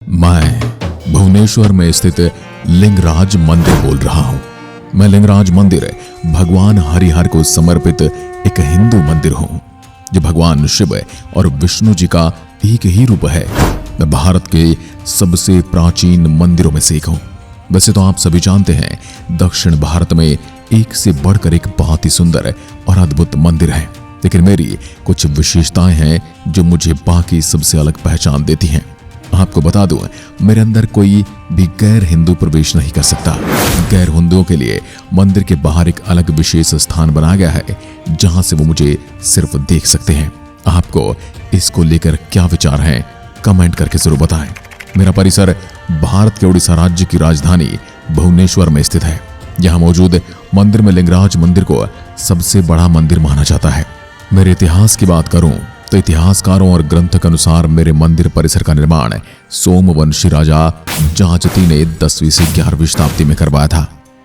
मैं भुवनेश्वर में स्थित लिंगराज मंदिर बोल रहा हूं। मैं लिंगराज मंदिर भगवान हरिहर को समर्पित एक हिंदू मंदिर हूं, जो भगवान शिव और विष्णु जी का एक ही रूप है। मैं भारत के सबसे प्राचीन मंदिरों में से एक हूं। वैसे तो आप सभी जानते हैं, दक्षिण भारत में एक से बढ़कर एक बहुत ही सुंदर और अद्भुत मंदिर है, लेकिन मेरी कुछ विशेषताएं हैं जो मुझे बाकी सबसे अलग पहचान देती हैं। आपको बता दूं, मेरे अंदर कोई भी गैर हिंदू प्रवेश नहीं कर सकता। गैर हिंदुओं के लिए मंदिर के बाहर एक अलग विशेष स्थान बनाया गया है, जहां से वो मुझे सिर्फ देख सकते हैं। आपको इसको लेकर क्या विचार हैं, कमेंट करके जरूर बताएं। मेरा परिसर भारत के उड़ीसा राज्य की राजधानी भुवनेश्वर में स्थित है। यहाँ मौजूद मंदिर में लिंगराज मंदिर को सबसे बड़ा मंदिर माना जाता है। मेरे इतिहास की बात करूं तो इतिहासकारों और ग्रंथ के अनुसार मेरे मंदिर परिसर का निर्माण सोमवंशी राजा जजाति ने 10वीं से 11वीं शताब्दी में करवाया था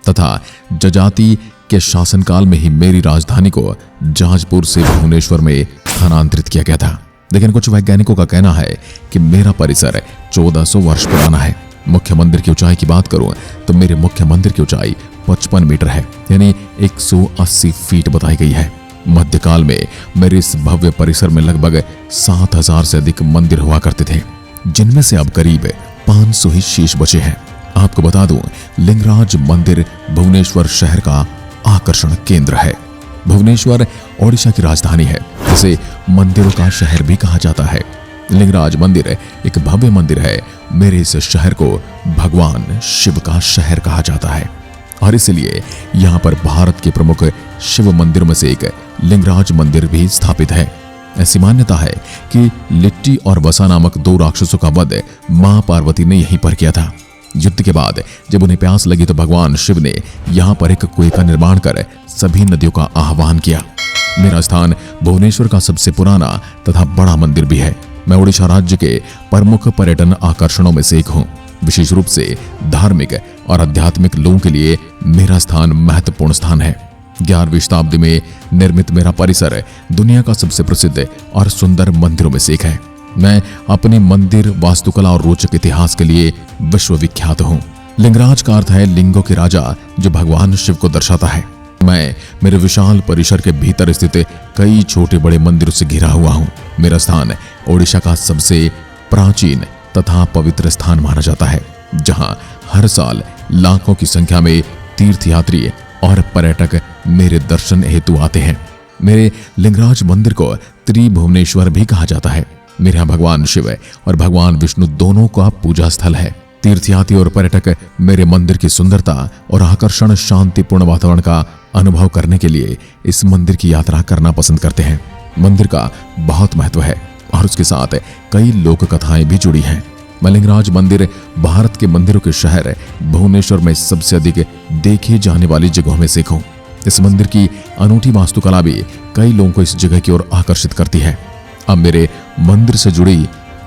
तथा जजाति के शासनकाल में ही मेरी राजधानी को जाजपुर से भुवनेश्वर में स्थानांतरित किया गया था। लेकिन कुछ वैज्ञानिकों का कहना है कि मेरा परिसर 1400 वर्ष पुराना है। मुख्य मंदिर की ऊंचाई की बात करूं तो मेरे मुख्य मंदिर की ऊंचाई 55 मीटर है, यानी 180 फीट बताई गई है। मध्यकाल में मेरे इस भव्य परिसर में लगभग 7000 से अधिक मंदिर हुआ करते थे, जिनमें से अब करीब 500 ही शेष बचे हैं। आपको बता दूं, लिंगराज मंदिर भुवनेश्वर शहर का आकर्षण केंद्र है। भुवनेश्वर ओडिशा की राजधानी है, जिसे मंदिरों का शहर भी कहा जाता है। लिंगराज मंदिर एक भव्य मंदिर है। मेरे इस शहर को भगवान शिव का शहर कहा जाता है और इसलिए यहाँ पर भारत के प्रमुख शिव मंदिरों में से एक लिंगराज मंदिर भी स्थापित है। ऐसी मान्यता है कि लिट्टी और वसा नामक 2 राक्षसों का वध मां पार्वती ने यहीं पर किया था। युद्ध के बाद जब उन्हें प्यास लगी तो भगवान शिव ने यहाँ पर एक कुएं का निर्माण कर सभी नदियों का आह्वान किया। मेरा स्थान भुवनेश्वर का सबसे पुराना तथा बड़ा मंदिर भी है। मैं उड़ीसा राज्य के प्रमुख पर्यटन आकर्षणों में से एक हूँ। विशेष रूप से धार्मिक और आध्यात्मिक लोगों के लिए मेरा स्थान महत्वपूर्ण स्थान है। 11वीं शताब्दी में निर्मित मेरा परिसर दुनिया का सबसे प्रसिद्ध और सुंदर मंदिरों में से एक है। मैं अपने मंदिर वास्तुकला और रोचक इतिहास के लिए विश्वविख्यात हूँ। लिंगराज का अर्थ है लिंगों के राजा, जो भगवान शिव को दर्शाता है। मैं मेरे विशाल परिसर के भीतर स्थित कई छोटे बड़े मंदिरों से घिरा हुआ हूँ। मेरा स्थान ओडिशा का सबसे प्राचीन तथा पवित्र स्थान माना जाता है, जहाँ हर साल लाखों की संख्या में तीर्थयात्री और पर्यटक मेरे दर्शन हेतु आते हैं। मेरे लिंगराज मंदिर को त्रिभुवनेश्वर भी कहा जाता है। मेरे यहाँ भगवान शिव और भगवान विष्णु दोनों का पूजा स्थल है। तीर्थयात्री और पर्यटक मेरे मंदिर की सुंदरता और आकर्षण शांतिपूर्ण वातावरण का अनुभव करने के लिए इस मंदिर की यात्रा करना पसंद करते हैं। मंदिर का बहुत महत्व है और उसके साथ कई लोक कथाएं भी जुड़ी हैं। मैं लिंगराज मंदिर भारत के मंदिरों के शहर भुवनेश्वर में सबसे अधिक देखी जाने वाली जगहों में से एक हूं। इस मंदिर की अनूठी वास्तुकला भी कई लोगों को इस जगह की ओर आकर्षित करती है। अब मेरे मंदिर से जुड़ी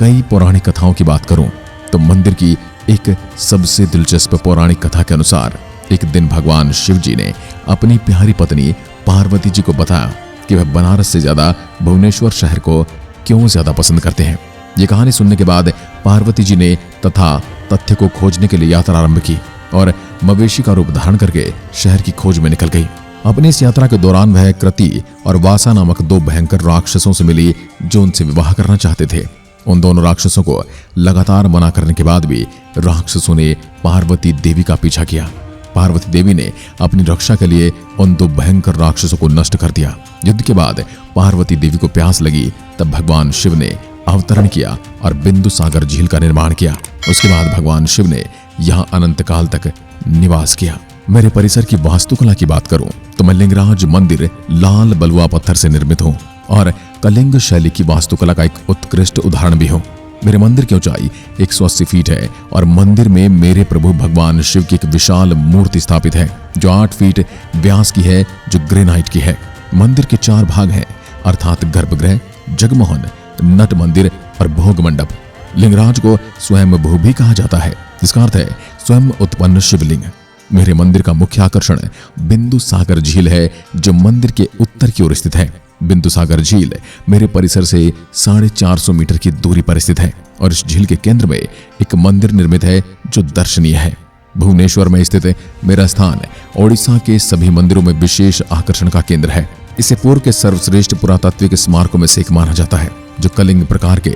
कई पौराणिक कथाओं की बात करूं तो मंदिर की एक सबसे दिलचस्प पौराणिक कथा के अनुसार एक दिन भगवान शिव जी ने अपनी प्यारी पत्नी पार्वती जी को बताया कि वह बनारस से ज्यादा भुवनेश्वर शहर को क्यों ज्यादा पसंद करते हैं। ये कहानी सुनने के बाद पार्वती जी ने तथ्य को खोजने के लिए यात्रा आरंभ की और मवेशी का रूप धारण करके शहर की खोज में निकल गई। अपनी इस यात्रा के दौरान वह कृति और वासा नामक 2 भयंकर राक्षसों से मिली, जो उनसे विवाह करना चाहते थे। उन दोनों राक्षसों को लगातार मना करने के बाद भी राक्षसों ने पार्वती देवी का पीछा किया। पार्वती देवी ने अपनी रक्षा के लिए उन 2 भयंकर राक्षसों को नष्ट कर दिया। युद्ध के बाद पार्वती देवी को प्यास लगी, तब भगवान शिव ने अवतरण किया और बिंदु सागर झील का निर्माण किया। उसके बाद भगवान शिव ने यहाँ अनंत काल तक निवास किया। मेरे परिसर की वास्तुकला की बात करूं तो मैं लिंगराज मंदिर लाल बलुआ पत्थर से निर्मित हूँ और कलिंग शैली की वास्तुकला का एक उत्कृष्ट उदाहरण भी हूँ। मेरे मंदिर की ऊंचाई 180 फीट है और मंदिर में मेरे प्रभु भगवान शिव की एक विशाल मूर्ति स्थापित है, जो 8 फीट व्यास की है, जो ग्रेनाइट की है। मंदिर के 4 भाग हैं, अर्थात गर्भगृह, जगमोहन, नट मंदिर और भोग मंडप। लिंगराज को स्वयं भू भी कहा जाता है, जिसका अर्थ है स्वयं उत्पन्न शिवलिंग। मेरे मंदिर का मुख्य आकर्षण बिंदु सागर झील है, जो मंदिर के उत्तर की ओर स्थित है। बिंदुसागर झील मेरे परिसर से 450 मीटर की दूरी पर स्थित है और इस झील के केंद्र में एक मंदिर निर्मित है जो दर्शनीय है। भुवनेश्वर में स्थित मेरा स्थान ओडिशा के सभी मंदिरों में विशेष आकर्षण का केंद्र है। इसे पूर्व के सर्वश्रेष्ठ पुरातात्विक स्मारकों में से एक माना जाता है जो कलिंग प्रकार के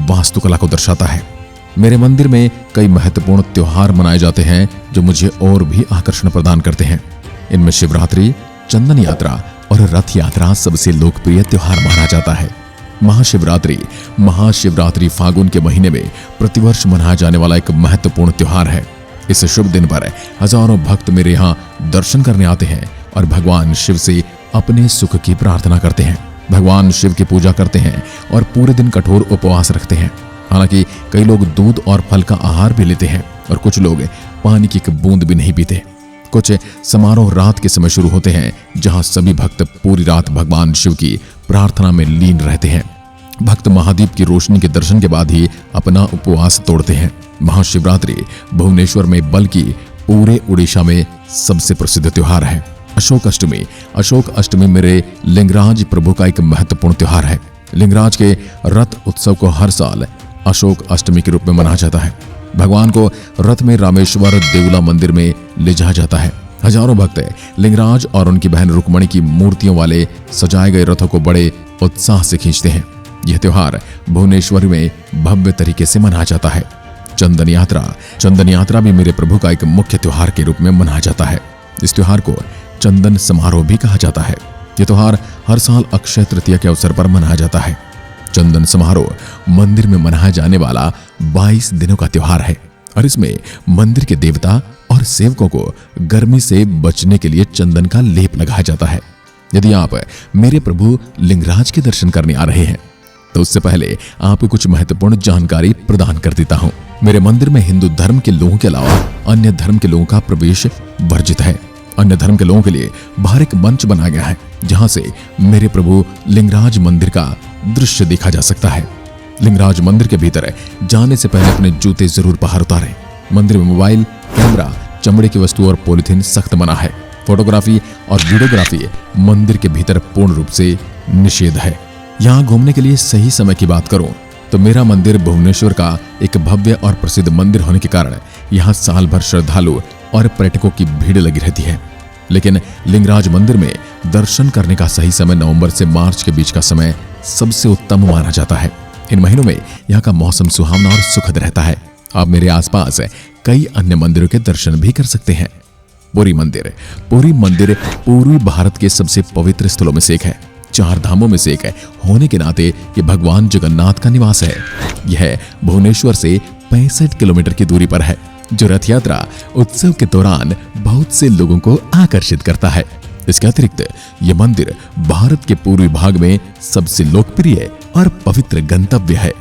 वास्तुकला को दर्शाता है। मेरे मंदिर में कई महत्वपूर्ण त्योहार मनाए जाते हैं जो मुझे और भी आकर्षण प्रदान करते हैं। इनमें शिवरात्रि, चंदन यात्रा और रथ यात्रा सबसे लोकप्रिय त्योहार माना जाता है। महाशिवरात्रि फागुन के महीने में प्रतिवर्ष मनाया जाने वाला एक महत्वपूर्ण त्योहार है। इस शुभ दिन पर हजारों भक्त मेरे यहाँ दर्शन करने आते हैं और भगवान शिव से अपने सुख की प्रार्थना करते हैं। भगवान शिव की पूजा करते हैं और पूरे दिन कठोर उपवास रखते हैं। हालांकि कई लोग दूध और फल का आहार भी लेते हैं और कुछ लोग पानी की एक बूंद भी नहीं पीते। कुछ समारोह रात के समय शुरू होते हैं जहां सभी भक्त पूरी रात भगवान शिव की प्रार्थना में लीन रहते हैं। भक्त महादीप की रोशनी के दर्शन के बाद ही अपना उपवास तोड़ते हैं। महाशिवरात्रि भुवनेश्वर में बल्कि पूरे उड़ीसा में सबसे प्रसिद्ध त्योहार है। अशोक अष्टमी मेरे लिंगराज प्रभु का एक महत्वपूर्ण त्योहार है। लिंगराज के रथ उत्सव को हर साल अशोक अष्टमी के रूप में मनाया जाता है। भगवान को रथ में रामेश्वर देवला मंदिर में ले जाया जाता है। हजारों भक्त लिंगराज और उनकी बहन रुक्मणी की मूर्तियों वाले सजाए गए रथों को बड़े उत्साह से खींचते हैं। यह त्योहार भुवनेश्वर में भव्य तरीके से मनाया जाता है। चंदन यात्रा भी मेरे प्रभु का एक मुख्य त्योहार के रूप में मनाया जाता है। इस त्योहार को चंदन समारोह भी कहा जाता है। यह त्योहार हर साल अक्षय तृतीया के अवसर पर मनाया जाता है। चंदन समारोह मंदिर में मनाया जाने वाला 22 दिनों का त्योहार है और इसमें मंदिर के देवता और सेवकों को गर्मी से बचने के लिए चंदन का लेप लगाया जाता है। यदि आप मेरे प्रभु लिंगराज के दर्शन करने आ रहे हैं तो उससे पहले आपको कुछ महत्वपूर्ण जानकारी प्रदान कर देता हूं। मेरे मंदिर में हिंदू धर्म के लोगों के अलावा अन्य धर्म के लोगों का प्रवेश वर्जित है। अन्य धर्म के लोगों के लिए बाहर एक मंच बनाया गया है जहां से मेरे प्रभु लिंगराज मंदिर का दृश्य देखा जा सकता है। लिंगराज मंदिर के भीतर जाने से पहले अपने जूते जरूर बाहर उतारें। मंदिर में मोबाइल, कैमरा, चमड़े की वस्तु और पॉलिथीन सख्त मना है। फोटोग्राफी और वीडियोग्राफी मंदिर के भीतर पूर्ण रूप से निषेध है। यहाँ घूमने के लिए सही समय की बात करूं तो मेरा मंदिर भुवनेश्वर का एक भव्य और प्रसिद्ध मंदिर होने के कारण यहाँ साल भर श्रद्धालु और पर्यटकों की भीड़ लगी रहती है। लेकिन लिंगराज मंदिर में दर्शन करने का सही समय नवंबर से मार्च के बीच का समय सबसे उत्तम माना जाता है। इन महीनों में यहाँ का मौसम सुहावना और सुखद रहता है। आप मेरे आसपास कई अन्य मंदिरों के दर्शन भी कर सकते हैं। पुरी मंदिर पूर्वी भारत के सबसे पवित्र स्थलों में से एक है। 4 धामों में से एक होने के नाते ये भगवान जगन्नाथ का निवास है। यह भुवनेश्वर से 65 किलोमीटर की दूरी पर है, जो रथ यात्रा उत्सव के दौरान बहुत से लोगों को आकर्षित करता है। इसके अतिरिक्त यह मंदिर भारत के पूर्वी भाग में सबसे लोकप्रिय और पवित्र गंतव्य है।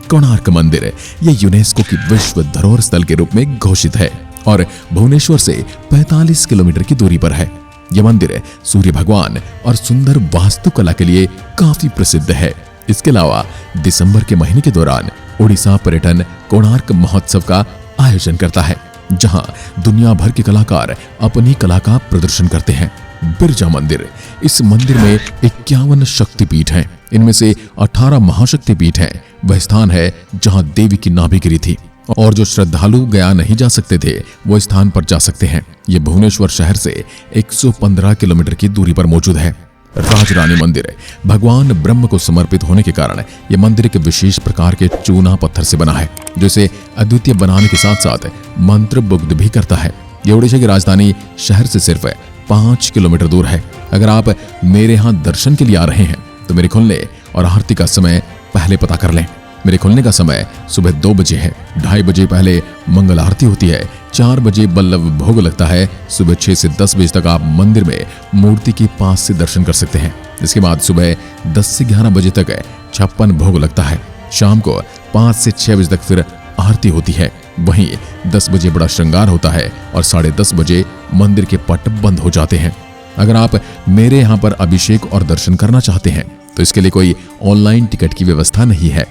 कोणार्क मंदिर यह यूनेस्को की विश्व धरोहर स्थल के रूप में घोषित है और भुवनेश्वर से 45 किलोमीटर की दूरी पर है। यह मंदिर सूर्य भगवान और सुंदर वास्तुकला के लिए काफी प्रसिद्ध है। इसके अलावा दिसंबर के महीने के दौरान उड़ीसा पर्यटन कोणार्क महोत्सव का आयोजन करता है, जहां दुनिया भर के कलाकार अपनी कला का प्रदर्शन करते हैं। बिरजा मंदिर, इस मंदिर में 51 शक्तिपीठ हैं। इनमें से 18 महाशक्तिपीठ हैं। वह स्थान है जहां देवी की नाभि गिरी थी और जो श्रद्धालु गया नहीं जा सकते थे वो स्थान पर जा सकते हैं। यह भुवनेश्वर शहर से 115 किलोमीटर की दूरी पर मौजूद है। राजरानी मंदिर, भगवान ब्रह्म को समर्पित होने के कारण यह मंदिर एक विशेष प्रकार के चूना पत्थर से बना है, जो इसे अद्वितीय बनाने के साथ साथ मंत्रमुग्ध भी करता है। यह ओडिशा की राजधानी शहर से सिर्फ 5 किलोमीटर दूर है। अगर आप मेरे यहाँ दर्शन के लिए आ रहे हैं तो मेरे खुलने और आरती का समय पहले पता कर लें। मेरे खुलने का समय सुबह 2 बजे है। 2:30 बजे पहले मंगल आरती होती है। 4 बजे बल्लभ भोग लगता है। सुबह 6 से 10 बजे तक आप मंदिर में मूर्ति के पास से दर्शन कर सकते हैं। इसके बाद सुबह 10 से 11 बजे तक 56 भोग लगता है। शाम को 5 से 6 बजे तक फिर आरती होती है। वहीं 10 बजे बड़ा श्रृंगार होता है और 10:30 बजे मंदिर के पट बंद हो जाते हैं। अगर आप मेरे यहाँ पर अभिषेक और दर्शन करना चाहते हैं तो इसके लिए कोई ऑनलाइन टिकट की व्यवस्था नहीं है,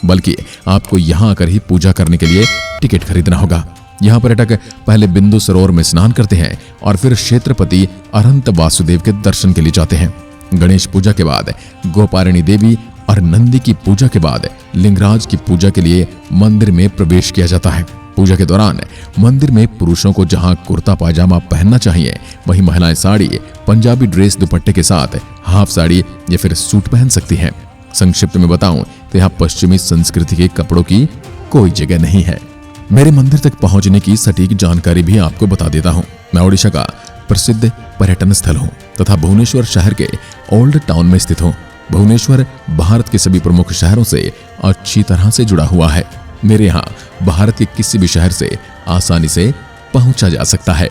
बल्कि आपको यहाँ आकर ही पूजा करने के लिए टिकट खरीदना होगा। यहाँ पर्यटक पहले बिंदु सरोवर में स्नान करते हैं और फिर क्षेत्रपति अनंत वासुदेव के दर्शन के लिए जाते हैं। गणेश पूजा के बाद गोपारिणी देवी और नंदी की पूजा के बाद लिंगराज की पूजा के लिए मंदिर में प्रवेश किया जाता है। पूजा के दौरान मंदिर में पुरुषों को जहां कुर्ता पाजामा पहनना चाहिए, वहीं महिलाएं साड़ी, पंजाबी ड्रेस दुपट्टे के साथ हाफ साड़ी या फिर सूट पहन सकती हैं। संक्षिप्त में बताऊं तो यहाँ पश्चिमी संस्कृति के कपड़ों की कोई जगह नहीं है। मेरे मंदिर तक पहुंचने की सटीक जानकारी भी आपको बता देता हूं। मैं ओडिशा का प्रसिद्ध पर्यटन स्थल हूं तथा भुवनेश्वर शहर के ओल्ड टाउन में स्थित हूं। भुवनेश्वर भारत के सभी प्रमुख शहरों से अच्छी तरह से जुड़ा हुआ है। मेरे यहाँ भारत के किसी भी शहर से आसानी से पहुंचा जा सकता है।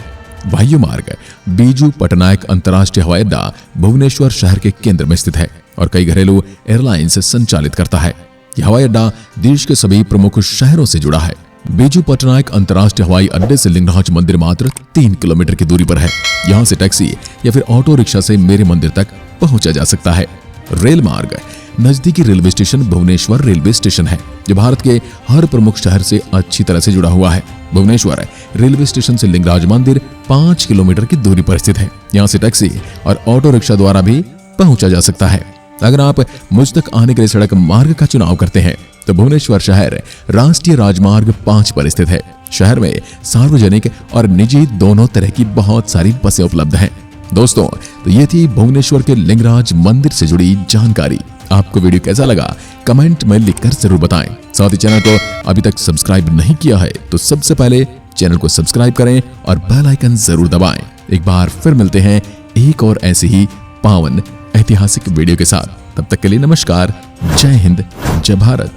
वायु मार्ग बीजू पटनायक अंतर्राष्ट्रीय हवाई अड्डा भुवनेश्वर शहर के केंद्र में स्थित है और कई घरेलू एयरलाइंस संचालित करता है। यह हवाई अड्डा देश के सभी प्रमुख शहरों से जुड़ा है। बीजू पटनायक अंतर्राष्ट्रीय हवाई अड्डे से लिंगराज मंदिर मात्र 3 किलोमीटर की दूरी पर है। यहाँ से टैक्सी या फिर ऑटो रिक्शा से मेरे मंदिर तक पहुंचा जा सकता है। रेल मार्ग नजदीकी railway station Bhubaneswar railway station है, जो भारत के हर प्रमुख शहर से अच्छी तरह से जुड़ा हुआ है। भुवनेश्वर रेलवे स्टेशन से लिंगराज मंदिर 5 किलोमीटर की दूरी पर स्थित है। यहाँ से टैक्सी और ऑटो रिक्शा द्वारा भी पहुंचा जा सकता है। अगर आप मुझ तक आने के लिए सड़क मार्ग का चुनाव करते हैं तो भुवनेश्वर शहर राष्ट्रीय राजमार्ग 5 पर स्थित है। शहर में सार्वजनिक और निजी दोनों तरह की बहुत सारी बसें उपलब्ध हैं। दोस्तों, तो ये थी भुवनेश्वर के लिंगराज मंदिर से जुड़ी जानकारी। आपको वीडियो कैसा लगा कमेंट में लिखकर जरूर बताएं। साथ ही चैनल को अभी तक सब्सक्राइब नहीं किया है तो सबसे पहले चैनल को सब्सक्राइब करें और बेल आइकन जरूर दबाएं। एक बार फिर मिलते हैं एक और ऐसी ही पावन ऐतिहासिक वीडियो के साथ। तब तक के लिए नमस्कार। जय हिंद, जय भारत।